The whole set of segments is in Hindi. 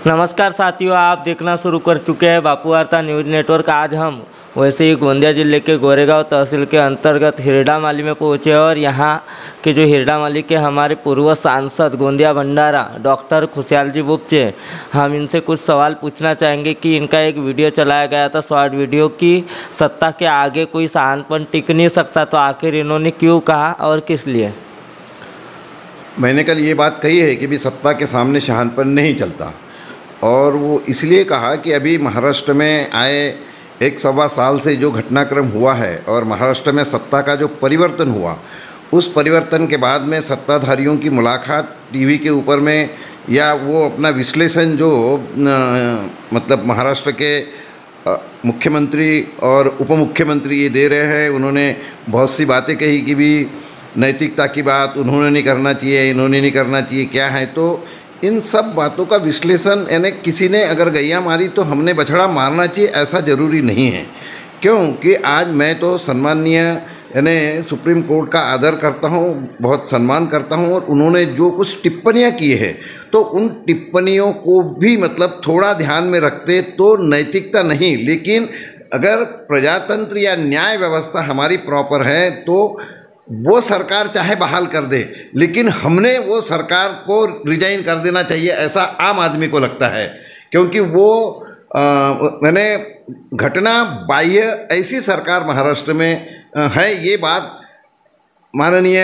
नमस्कार साथियों, आप देखना शुरू कर चुके हैं बापू वार्ता न्यूज़ नेटवर्क। आज हम वैसे ही गोंदिया जिले के गोरेगांव तहसील के अंतर्गत हिरडामाली में पहुंचे और यहां के जो हिरडामाली के हमारे पूर्व सांसद गोंदिया भंडारा डॉक्टर खुशहाल जी बुपचे, हम इनसे कुछ सवाल पूछना चाहेंगे कि इनका एक वीडियो चलाया गया था शॉर्ट वीडियो की सत्ता के आगे कोई सहानपन टिक नहीं सकता, तो आखिर इन्होंने क्यों कहा और किस लिए? मैंने कल ये बात कही है कि भी सत्ता के सामने शहानपन नहीं चलता, और वो इसलिए कहा कि अभी महाराष्ट्र में आए 1-1.25 साल से जो घटनाक्रम हुआ है और महाराष्ट्र में सत्ता का जो परिवर्तन हुआ, उस परिवर्तन के बाद में सत्ताधारियों की मुलाकात टीवी के ऊपर में या वो अपना विश्लेषण जो मतलब महाराष्ट्र के मुख्यमंत्री और उप मुख्यमंत्री ये दे रहे हैं। उन्होंने बहुत सी बातें कही कि भी नैतिकता की बात उन्होंने नहीं करना चाहिए, इन्होंने नहीं करना चाहिए, क्या है। तो इन सब बातों का विश्लेषण, यानी किसी ने अगर गैया मारी तो हमने बछड़ा मारना चाहिए, ऐसा ज़रूरी नहीं है। क्योंकि आज मैं तो सम्माननीय यानी सुप्रीम कोर्ट का आदर करता हूँ, बहुत सम्मान करता हूँ, और उन्होंने जो कुछ टिप्पणियाँ की है तो उन टिप्पणियों को भी मतलब थोड़ा ध्यान में रखते तो नैतिकता नहीं, लेकिन अगर प्रजातंत्र या न्याय व्यवस्था हमारी प्रॉपर है तो वो सरकार चाहे बहाल कर दे, लेकिन हमने वो सरकार को रिजाइन कर देना चाहिए, ऐसा आम आदमी को लगता है। क्योंकि वो मैंने घटना बाह्य ऐसी सरकार महाराष्ट्र में है, ये बात माननीय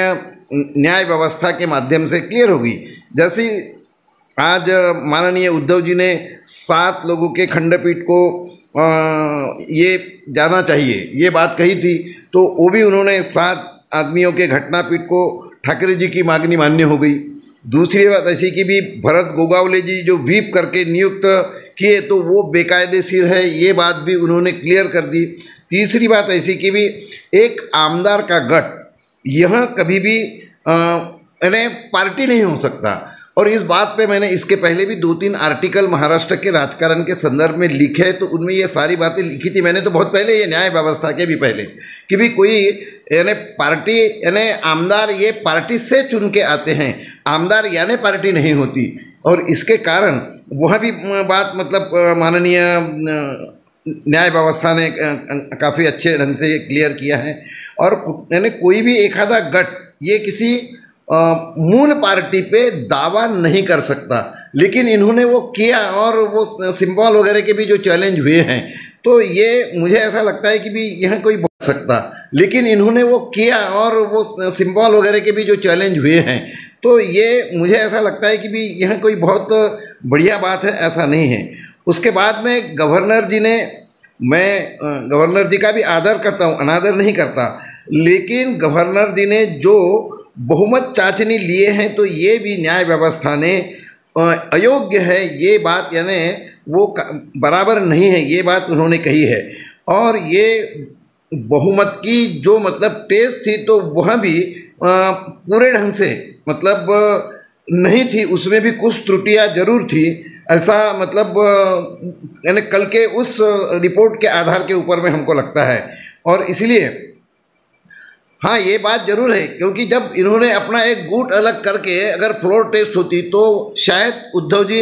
न्याय व्यवस्था के माध्यम से क्लियर होगी। जैसे आज माननीय उद्धव जी ने 7 लोगों के खंडपीठ को ये जाना चाहिए, ये बात कही थी, तो वो भी उन्होंने 7 आदमियों के घटनापीठ को ठाकरे जी की मांगनी मान्य हो गई। दूसरी बात ऐसी कि भी भरत गोगावले जी जो व्हीप करके नियुक्त किए तो वो बेकायदेशीर है, ये बात भी उन्होंने क्लियर कर दी। तीसरी बात ऐसी कि भी एक आमदार का गठ यहाँ कभी भी यानी पार्टी नहीं हो सकता, और इस बात पे मैंने इसके पहले भी 2-3 आर्टिकल महाराष्ट्र के राजकारण के संदर्भ में लिखे हैं, तो उनमें ये सारी बातें लिखी थी मैंने तो बहुत पहले, ये न्याय व्यवस्था के भी पहले, कि भी कोई यानी पार्टी यानी आमदार ये पार्टी से चुन के आते हैं, आमदार यानी पार्टी नहीं होती। और इसके कारण वह भी बात मतलब माननीय न्याय व्यवस्था ने काफ़ी अच्छे ढंग से क्लियर किया है। और यानी कोई भी एक आधा गठ ये किसी मूल पार्टी पे दावा नहीं कर सकता, लेकिन इन्होंने वो किया, और वो सिंबल वगैरह के भी जो चैलेंज हुए हैं, तो ये मुझे ऐसा लगता है कि भी यहाँ कोई बोल सकता, लेकिन इन्होंने वो किया, और वो सिंबल वगैरह के भी जो चैलेंज हुए हैं, तो ये मुझे ऐसा लगता है कि भी यहाँ कोई बहुत बढ़िया बात है, ऐसा नहीं है। उसके बाद में गवर्नर जी ने, मैं गवर्नर जी का भी आदर करता हूँ, अनादर नहीं करता, लेकिन गवर्नर जी ने जो बहुमत चाचनी लिए हैं तो ये भी न्याय व्यवस्था ने अयोग्य है, ये बात यानी वो बराबर नहीं है, ये बात उन्होंने कही है। और ये बहुमत की जो मतलब टेस्ट थी तो वह भी पूरे ढंग से मतलब नहीं थी, उसमें भी कुछ त्रुटियां जरूर थी, ऐसा मतलब यानी कल के उस रिपोर्ट के आधार के ऊपर में हमको लगता है। और इसलिए हाँ, ये बात जरूर है, क्योंकि जब इन्होंने अपना एक गुट अलग करके अगर फ्लोर टेस्ट होती तो शायद उद्धव जी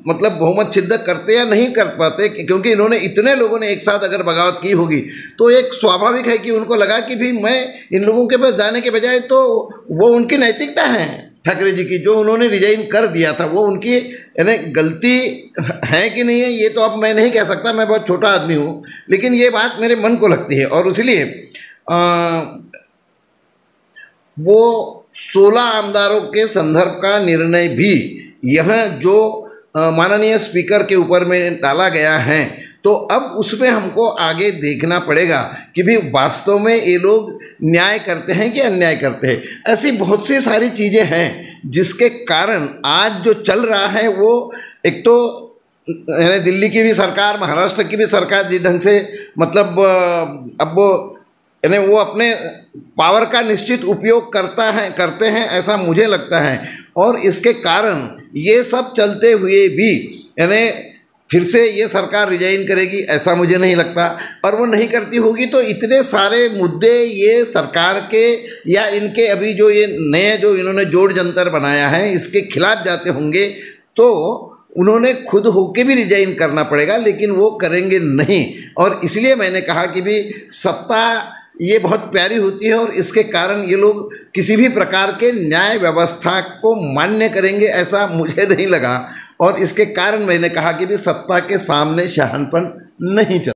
मतलब बहुमत सिद्ध करते या नहीं कर पाते, क्योंकि इन्होंने इतने लोगों ने एक साथ अगर बगावत की होगी तो एक स्वाभाविक है कि उनको लगा कि भी मैं इन लोगों के पास जाने के बजाय, तो वो उनकी नैतिकता है ठाकरे जी की, जो उन्होंने रिजाइन कर दिया था, वो उनकी यानी गलती है कि नहीं है ये तो अब मैं नहीं कह सकता, मैं बहुत छोटा आदमी हूँ, लेकिन ये बात मेरे मन को लगती है। और इसलिए वो 16 आमदारों के संदर्भ का निर्णय भी यह जो माननीय स्पीकर के ऊपर में डाला गया है, तो अब उसमें हमको आगे देखना पड़ेगा कि भी वास्तव में ये लोग न्याय करते हैं कि अन्याय करते हैं। ऐसी बहुत सी सारी चीज़ें हैं जिसके कारण आज जो चल रहा है वो एक तो दिल्ली की भी सरकार, महाराष्ट्र की भी सरकार जिस ढंग से मतलब अब यानी वो अपने पावर का निश्चित उपयोग करते हैं ऐसा मुझे लगता है। और इसके कारण ये सब चलते हुए भी यानी फिर से ये सरकार रिजाइन करेगी ऐसा मुझे नहीं लगता, और वो नहीं करती होगी तो इतने सारे मुद्दे ये सरकार के या इनके अभी जो ये नए जो इन्होंने जोड़ जंतर बनाया है इसके खिलाफ जाते होंगे, तो उन्होंने खुद होके भी रिजाइन करना पड़ेगा, लेकिन वो करेंगे नहीं। और इसलिए मैंने कहा कि भी सत्ता ये बहुत प्यारी होती है और इसके कारण ये लोग किसी भी प्रकार के न्याय व्यवस्था को मान्य करेंगे ऐसा मुझे नहीं लगा। और इसके कारण मैंने कहा कि भी सत्ता के सामने शहानपन नहीं चलता।